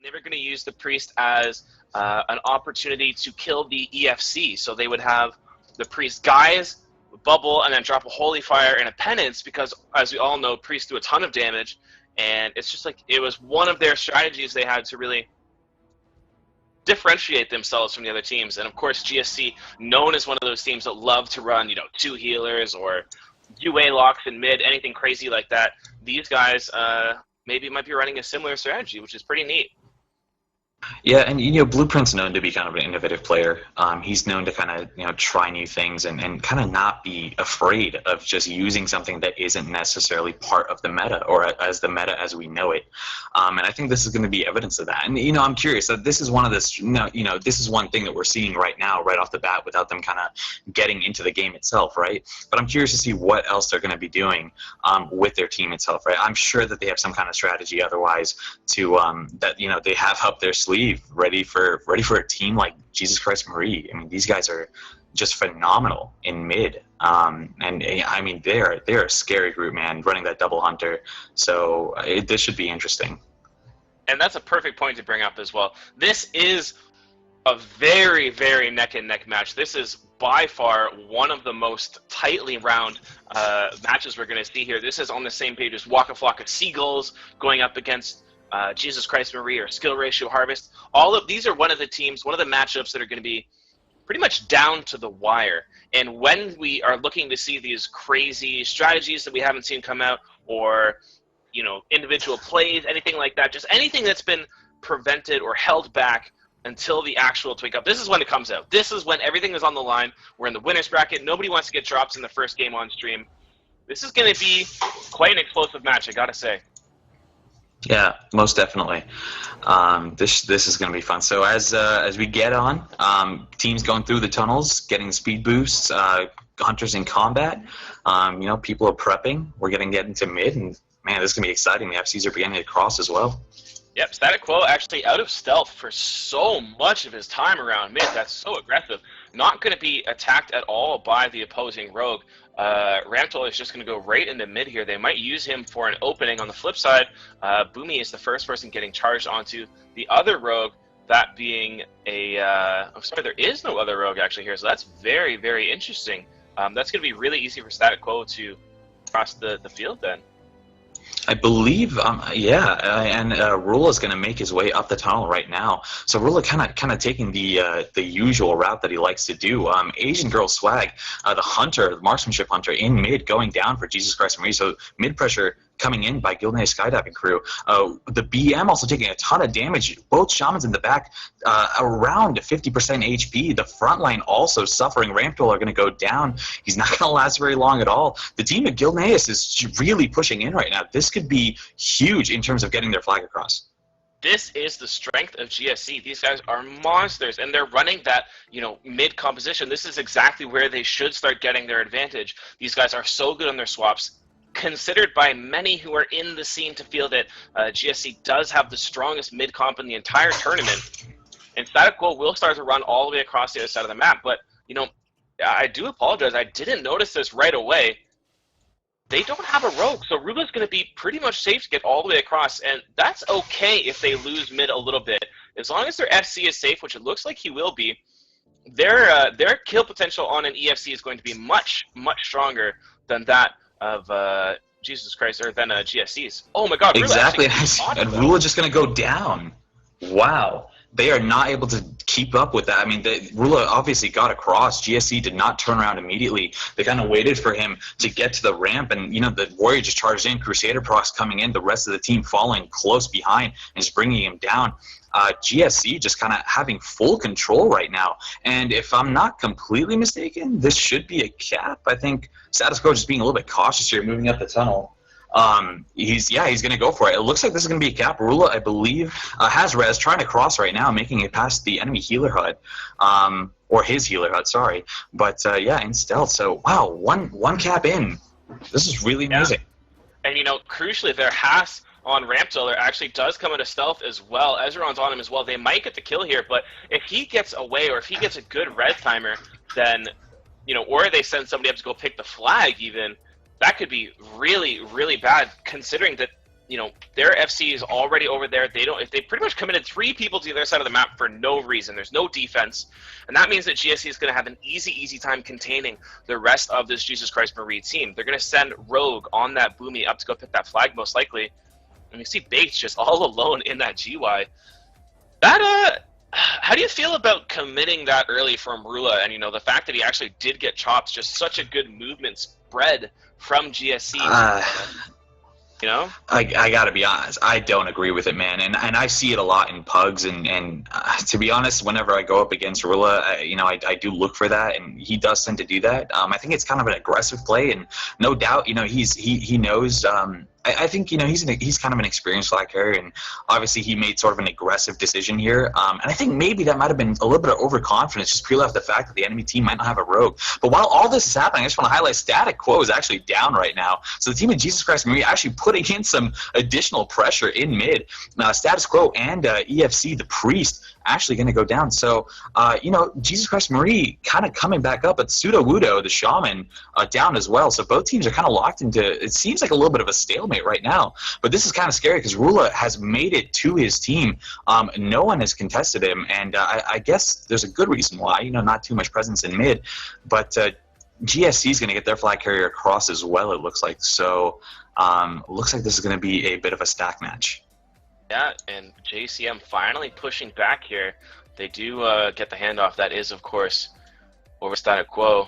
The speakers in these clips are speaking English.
they were going to use the Priest as an opportunity to kill the EFC. So they would have the Priest guys, bubble, and then drop a Holy Fire and a Penance, because, as we all know, Priests do a ton of damage. And it's just like, it was one of their strategies they had to really differentiate themselves from the other teams. And of course, GSC, known as one of those teams that love to run, 2 healers or UA locks in mid, anything crazy like that. These guys maybe might be running a similar strategy, which is pretty neat. Yeah, and Blueprint's known to be kind of an innovative player. He's known to kind of try new things and kind of not be afraid of just using something that isn't necessarily part of the meta or as the meta as we know it. And I think this is going to be evidence of that. And I'm curious that this is one of this. This is one thing that we're seeing right now, right off the bat, without them kind of getting into the game itself, right? But I'm curious to see what else they're going to be doing with their team itself, right? I'm sure that they have some kind of strategy otherwise to that they have up their sleeve, ready for a team like Jesus Christ Marie. I mean, these guys are just phenomenal in mid, and I mean they're a scary group, man, running that double hunter. So this should be interesting. And that's a perfect point to bring up as well. This is a very, very neck and neck match. This is by far one of the most tightly round matches we're going to see here. This is on the same page as Waka Flocka Seagulls going up against Jesus Christ Marie or Skill Ratio Harvest. All of these are one of the matchups that are going to be pretty much down to the wire. And when we are looking to see these crazy strategies that we haven't seen come out, or individual plays, anything like that, just anything that's been prevented or held back until the actual Twink Up, this is when it comes out. This is when everything is on the line. We're in the winner's bracket. Nobody wants to get drops in the first game on stream. This is going to be quite an explosive match, I gotta say. Yeah, most definitely. This is going to be fun. So as we get on, teams going through the tunnels, getting speed boosts, hunters in combat. People are prepping. We're getting into mid, and man, this is going to be exciting. The FCs are beginning to cross as well. Yep, Static Quo actually out of stealth for so much of his time around mid. That's so aggressive. Not going to be attacked at all by the opposing rogue. Ramtol is just going to go right into mid here. They might use him for an opening. On the flip side, Boomy is the first person getting charged onto the other rogue, that being a... I'm sorry, there is no other rogue actually here, so that's very, very interesting. That's going to be really easy for Static Quo to cross the field then. I believe, and Rula is going to make his way up the tunnel right now. So Rula kind of taking the usual route that he likes to do. Asian Girl Swag, the hunter, the marksmanship hunter in mid, going down for Jesus Christ Marie. So mid pressure coming in by Guildnay Skydiving Crew. The BM also taking a ton of damage. Both shamans in the back, around 50% HP. The front line also suffering. Ramtol are going to go down. He's not going to last very long at all. The team at Guildnaeus is really pushing in right now. This could be huge in terms of getting their flag across. This is the strength of GSC. These guys are monsters, and they're running that, mid composition. This is exactly where they should start getting their advantage. These guys are so good on their swaps, considered by many who are in the scene to feel that GSC does have the strongest mid comp in the entire tournament. And Static Quo will start to run all the way across the other side of the map. But, I do apologize. I didn't notice this right away. They don't have a rogue, so Rula's going to be pretty much safe to get all the way across, and that's okay if they lose mid a little bit. As long as their FC is safe, which it looks like he will be, their kill potential on an EFC is going to be much, much stronger than that of Jesus Christ, or than GSC's. Oh my God! Rula exactly, and Rula just going to go down. Wow. They are not able to keep up with that. I mean, Rula obviously got across. GSC did not turn around immediately. They kind of waited for him to get to the ramp, and the Warrior just charged in. Crusader procs coming in, the rest of the team following close behind and just bringing him down. GSC just kind of having full control right now. And if I'm not completely mistaken, this should be a cap. I think Status Quo just being a little bit cautious here, moving up the tunnel. He's going to go for it. It looks like this is going to be a cap. Rula, I believe, has res, trying to cross right now, making it past the enemy healer hut, or his healer hut, sorry. But in stealth. So wow, one cap in. This is really amazing. And crucially, their Haas on Ramtol actually does come into stealth as well. Ezreon's on him as well. They might get the kill here, but if he gets away, or if he gets a good res timer, then or they send somebody up to go pick the flag even. That could be really, really bad, considering that you know, their FC is already over there. If they pretty much committed 3 people to the other side of the map for no reason. There's no defense, and that means that GSC is going to have an easy time containing the rest of this Jesus Christ Marie team. They're going to send Rogue on that Boomy up to go pick that flag most likely, and you see Bates just all alone in that GY. That how do you feel about committing that early from Rula, and you know the fact that he actually did get chopped? Just such a good movement spread from GSC. You know, I gotta be honest, I don't agree with it, man, and I see it a lot in pugs, and to be honest, whenever I go up against Rula, I do look for that, and he does tend to do that. I think it's kind of an aggressive play, and no doubt, you know, he knows. I think, you know, he's kind of an experienced flag carrier, and obviously he made sort of an aggressive decision here. And I think maybe that might have been a little bit of overconfidence, just purely off the fact that the enemy team might not have a rogue. But while all this is happening, I just want to highlight Static Quo is actually down right now. So the team of Jesus Christ Marie actually putting in some additional pressure in mid. Status Quo and EFC, the Priest, actually going to go down. So, you know, Jesus Christ Marie kind of coming back up, but Pseudo Wudo, the Shaman, down as well. So both teams are kind of locked into, it seems like a little bit of a stalemate right now. But this is kind of scary because Rula has made it to his team. No one has contested him, and I guess there's a good reason why, you know, not too much presence in mid. But GSC is going to get their flag carrier across as well, it looks like. So looks like this is going to be a bit of a stack match. Yeah, and JCM finally pushing back here. They do get the handoff. That is, of course, over Static Quo.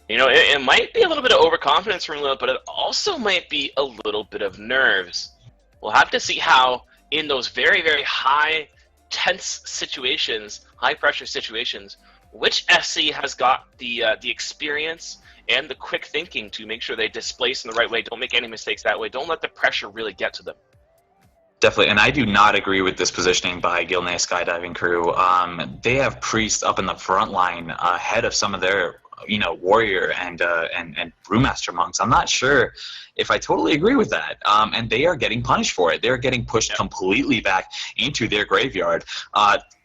You know, it might be a little bit of overconfidence from Lil, but it also might be a little bit of nerves. We'll have to see how, in those very, very high, tense situations, high-pressure situations, which FC has got the experience and the quick thinking to make sure they displace in the right way. Don't make any mistakes that way. Don't let the pressure really get to them. Definitely, and I do not agree with this positioning by Gilnay Skydiving Crew. They have Priest up in the front line ahead of some of their, you know, warrior and brewmaster monks. I'm not sure if I totally agree with that. And they are getting punished for it. They're getting pushed completely back into their graveyard.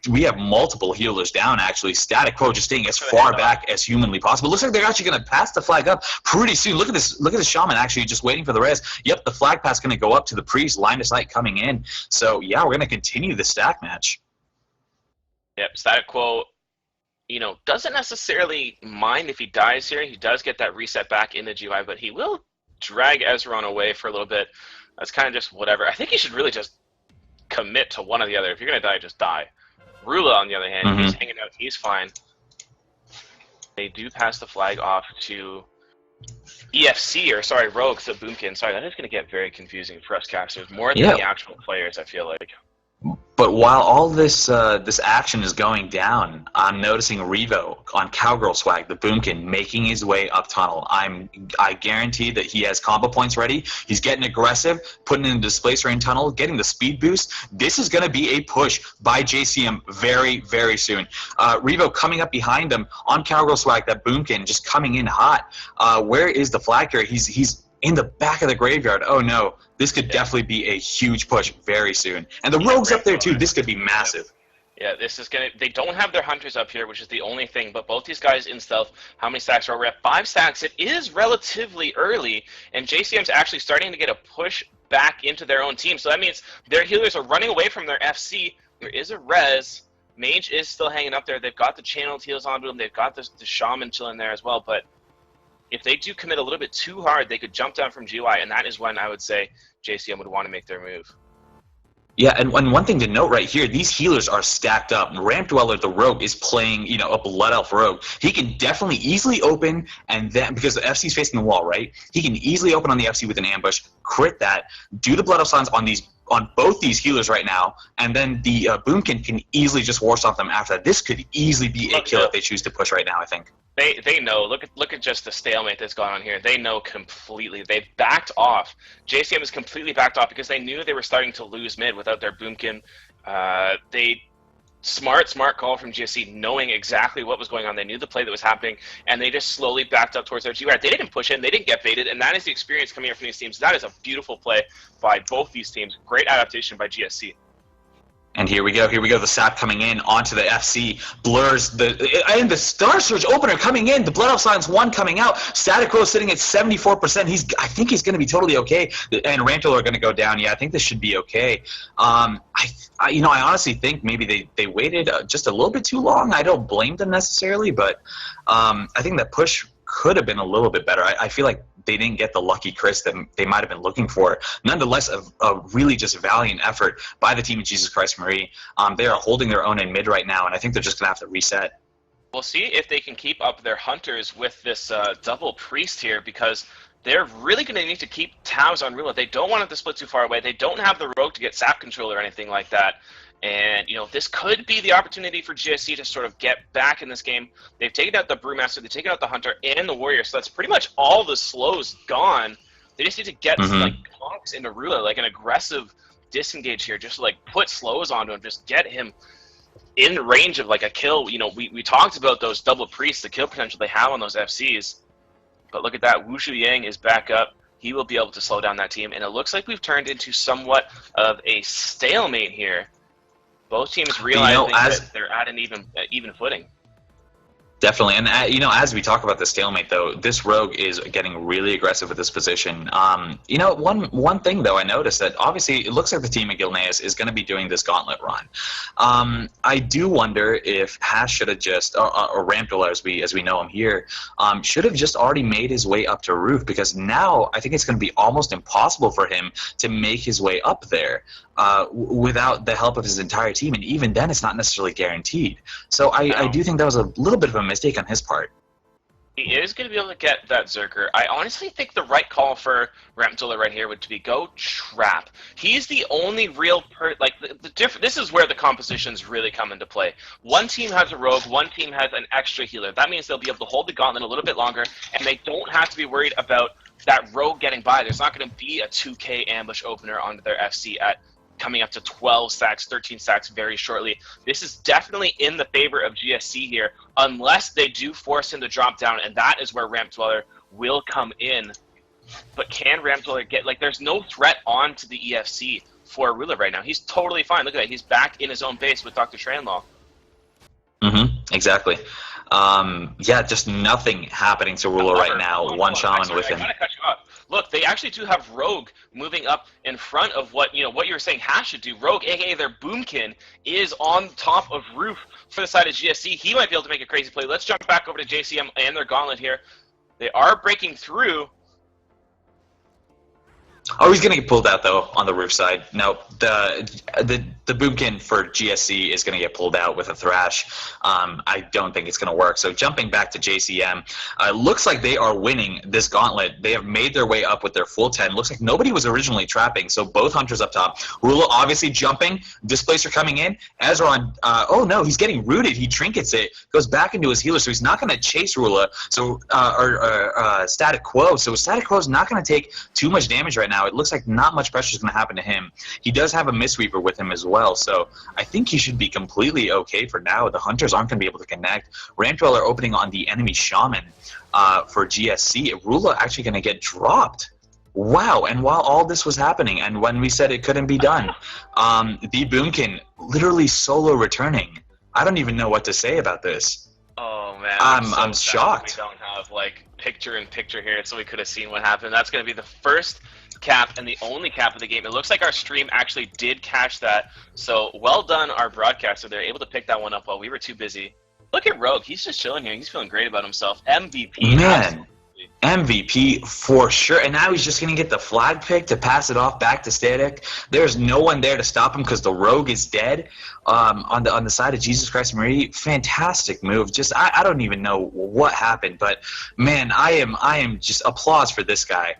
We have multiple healers down, actually. Static Quo just staying as far back as humanly possible. Looks like they're actually going to pass the flag up pretty soon. Look at this. Look at the Shaman actually just waiting for the res. Yep, the flag pass going to go up to the Priest. Line of sight coming in. So, yeah, we're going to continue the stack match. Yep, Static Quo, you know, doesn't necessarily mind if he dies here. He does get that reset back in the GY, but he will drag Ezron away for a little bit. That's kind of just whatever. I think he should really just commit to one or the other. If you're going to die, just die. Rula, on the other hand, he's hanging out. He's fine. They do pass the flag off to EFC, or sorry, Rogue, so Boomkin. Sorry, that is going to get very confusing for us casters, more than the actual players, I feel like. But while all this this action is going down, I'm noticing Revo on Cowgirl Swag, the Boomkin, making his way up tunnel. I guarantee that he has combo points ready. He's getting aggressive, putting in the displacer in tunnel, getting the speed boost. This is going to be a push by JCM very, very soon. Revo coming up behind him on Cowgirl Swag, that Boomkin just coming in hot. Where is the flag carrier? He's in the back of the graveyard. Oh no, this could definitely be a huge push very soon. And the Rogue's up there too. This could be massive. Yeah, this is gonna. They don't have their hunters up here, which is the only thing. But both these guys in stealth. How many stacks are we at? 5 stacks. It is relatively early, and JCM's actually starting to get a push back into their own team. So that means their healers are running away from their FC. There is a res. Mage is still hanging up there. They've got the channeled heals onto them. They've got the Shaman chilling there as well. But if they do commit a little bit too hard, they could jump down from GY, and that is when I would say JCM would want to make their move. Yeah, and one thing to note right here, these healers are stacked up. Ramp Dweller, the Rogue, is playing, you know, a Blood Elf Rogue. He can definitely easily open, and then, because the FC's facing the wall, right? He can easily open on the FC with an ambush, crit that, do the Blood Elf Signs on both these healers right now, and then the Boomkin can easily just Warstomp them after that. This could easily be a kill if they choose to push right now, I think. They know. Look at just the stalemate that's gone on here. They know completely. They've backed off. JCM is completely backed off because they knew they were starting to lose mid without their Boomkin. Smart call from GSC, knowing exactly what was going on. They knew the play that was happening, and they just slowly backed up towards their GR. They didn't push in. They didn't get baited, and that is the experience coming up from these teams. That is a beautiful play by both these teams. Great adaptation by GSC. And here we go. The sap coming in onto the FC, blurs and the Star Surge opener coming in. The Blood Elf Silence 1 coming out. Static Crow sitting at 74%. I think he's going to be totally okay. And Rantel are going to go down. Yeah, I think this should be okay. I honestly think maybe they waited just a little bit too long. I don't blame them necessarily, but I think that push could have been a little bit better. I feel like they didn't get the lucky Chris that they might have been looking for. Nonetheless, a really just valiant effort by the team of Jesus Christ Marie. They are holding their own in mid right now, and I think they're just going to have to reset. We'll see if they can keep up their hunters with this double priest here, because they're really going to need to keep tabs on Rula. They don't want it to split too far away. They don't have the rogue to get sap control or anything like that. And, this could be the opportunity for GSC to sort of get back in this game. They've taken out the Brewmaster, they've taken out the Hunter and the Warrior, so that's pretty much all the slows gone. They just need to get, conks into Rula, like an aggressive disengage here, just to, put slows onto him, just get him in range of, a kill. We talked about those double priests, the kill potential they have on those FCs. But look at that, Wushu Yang is back up. He will be able to slow down that team, and it looks like we've turned into somewhat of a stalemate here. Both teams realizing that they're at an even footing. Definitely, and as we talk about the stalemate, though, this rogue is getting really aggressive with this position. One thing though, I noticed that obviously it looks like the team at Gilneas is going to be doing this gauntlet run. I do wonder if Hash should have just, or Rampdol as we know him here, should have just already made his way up to roof, because now I think it's going to be almost impossible for him to make his way up there without the help of his entire team, and even then it's not necessarily guaranteed. So I do think that was a little bit of a mistake on his part. He is going to be able to get that Zerker. I honestly think the right call for Rampdula right here would be go trap. He's the only real this is where the compositions really come into play. One team has a rogue, one team has an extra healer. That means they'll be able to hold the gauntlet a little bit longer, and they don't have to be worried about that rogue getting by. There's not going to be a 2K ambush opener onto their FC at coming up to 12 stacks, 13 stacks very shortly. This is definitely in the favor of GSC here, unless they do force him to drop down, and that is where Ramp Dweller will come in. But can Ramp Dweller get, there's no threat on to the EFC for Rula right now. He's totally fine. Look at that. He's back in his own base with Dr. Tranlaw. Exactly. Just nothing happening to Rula right now. One shaman with him. I gotta cut you off. Look, they actually do have Rogue moving up in front of what you were saying Hash should do. Rogue, aka their Boomkin, is on top of roof for the side of GSC. He might be able to make a crazy play. Let's jump back over to JCM and their gauntlet here. They are breaking through. Oh, he's going to get pulled out, though, on the roof side. No, the Boomkin for GSC is going to get pulled out with a Thrash. I don't think it's going to work. So jumping back to JCM, looks like they are winning this gauntlet. They have made their way up with their full 10. Looks like nobody was originally trapping, so both Hunters up top. Rula obviously jumping. Displacer coming in. Ezra on... oh, no, he's getting rooted. He trinkets it, goes back into his healer, so he's not going to chase Rula. So, Static Quo. So Static Quo is not going to take too much damage right now. It looks like not much pressure is going to happen to him. He does have a Mistweaver with him as well, so I think he should be completely okay for now. The Hunters aren't going to be able to connect. Rampdweller opening on the enemy Shaman for GSC. Rula actually going to get dropped. Wow, and while all this was happening, and when we said it couldn't be done, the Boomkin literally solo returning. I don't even know what to say about this. Oh, man. I'm shocked. We don't have, picture-in-picture here, so we could have seen what happened. That's going to be the first cap and the only cap of the game. It looks like our stream actually did catch that, so well done our broadcaster. They're able to pick that one up while we were too busy. Look at Rogue. He's just chilling here. He's feeling great about himself. MVP. Man, MVP for sure. And now he's just going to get the flag pick to pass it off back to Static. There's no one there to stop him because the Rogue is dead. On the side of Jesus Christ Marie, fantastic move. Just I don't even know what happened, but man, I am just applause for this guy.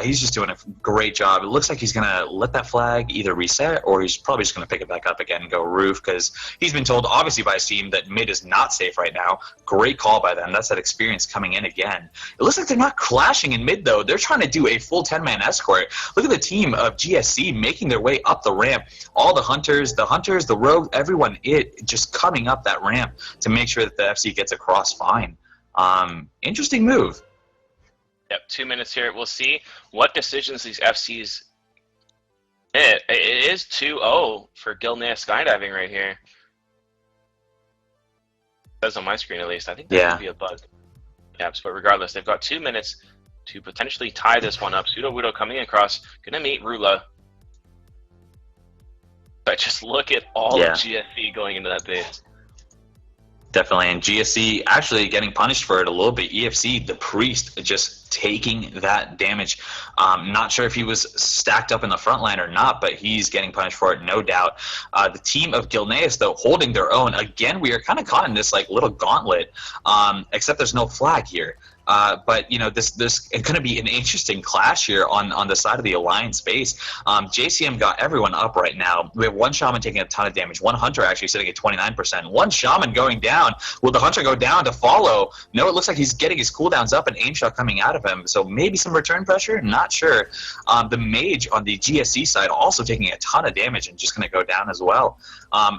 He's just doing a great job. It looks like he's going to let that flag either reset or he's probably just going to pick it back up again and go roof because he's been told, obviously, by his team that mid is not safe right now. Great call by them. That's that experience coming in again. It looks like they're not clashing in mid, though. They're trying to do a full 10-man escort. Look at the team of GSC making their way up the ramp. All the Hunters, the Rogue, everyone just coming up that ramp to make sure that the FC gets across fine. Interesting move. Yep, 2 minutes here. We'll see what decisions these FCs It is 2-0 for Gilnea skydiving right here. It says on my screen at least. I think that could be a bug. Yeah, but regardless, they've got 2 minutes to potentially tie this one up. Sudowoodo coming across, gonna meet Rula. But just look at all of GSC going into that base. Definitely, and GSC actually getting punished for it a little bit. EFC, the Priest, just taking that damage. Not sure if he was stacked up in the front line or not, but he's getting punished for it, no doubt. The team of Gilneas, though, holding their own. Again, we are kind of caught in this like little gauntlet, except there's no flag here. But you know, this is going to be an interesting clash here on the side of the Alliance base. JCM got everyone up right now. We have one Shaman taking a ton of damage, one Hunter actually sitting at 29%, one Shaman going down. Will the Hunter go down to follow? No, it looks like he's getting his cooldowns up and aim shot coming out of him. So maybe some return pressure, not sure. The Mage on the GSC side also taking a ton of damage and just going to go down as well.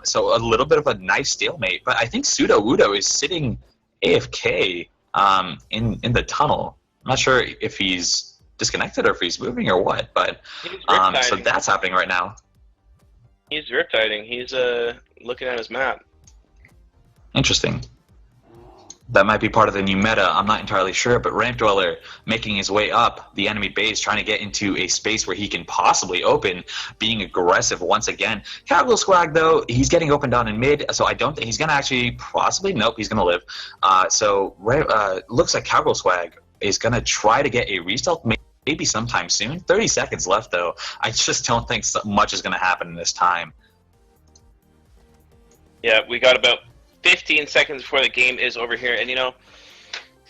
So a little bit of a nice stalemate. But I think Sudowoodo is sitting AFK. In the tunnel. I'm not sure if he's disconnected or if he's moving or what, but so that's happening right now. He's riptiding. He's looking at his map. Interesting. That might be part of the new meta. I'm not entirely sure, but Ramp Dweller making his way up the enemy base, trying to get into a space where he can possibly open, being aggressive once again. Cowgirl Swag, though, he's getting opened down in mid, so I don't think he's going to actually possibly, nope, he's going to live. So looks like Cowgirl Swag is going to try to get a restart maybe sometime soon. 30 seconds left, though. I just don't think much is going to happen in this time. Yeah, we got about 15 seconds before the game is over here, and you know,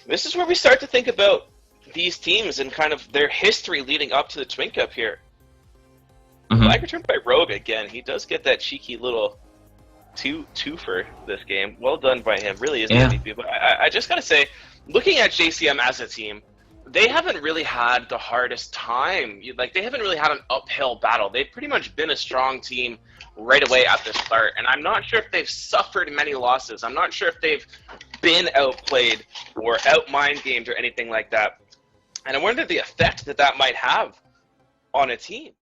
this is where we start to think about these teams and kind of their history leading up to the Twink Cup here. Flag returned by Rogue again. He does get that cheeky little two for this game. Well done by him. Really is MVP. But I just gotta say, looking at JCM as a team, they haven't really had the hardest time. Like, they haven't really had an uphill battle. They've pretty much been a strong team right away at the start, and I'm not sure if they've suffered many losses. I'm not sure if they've been outplayed or out-mind gamed or anything like that. And I wonder the effect that that might have on a team.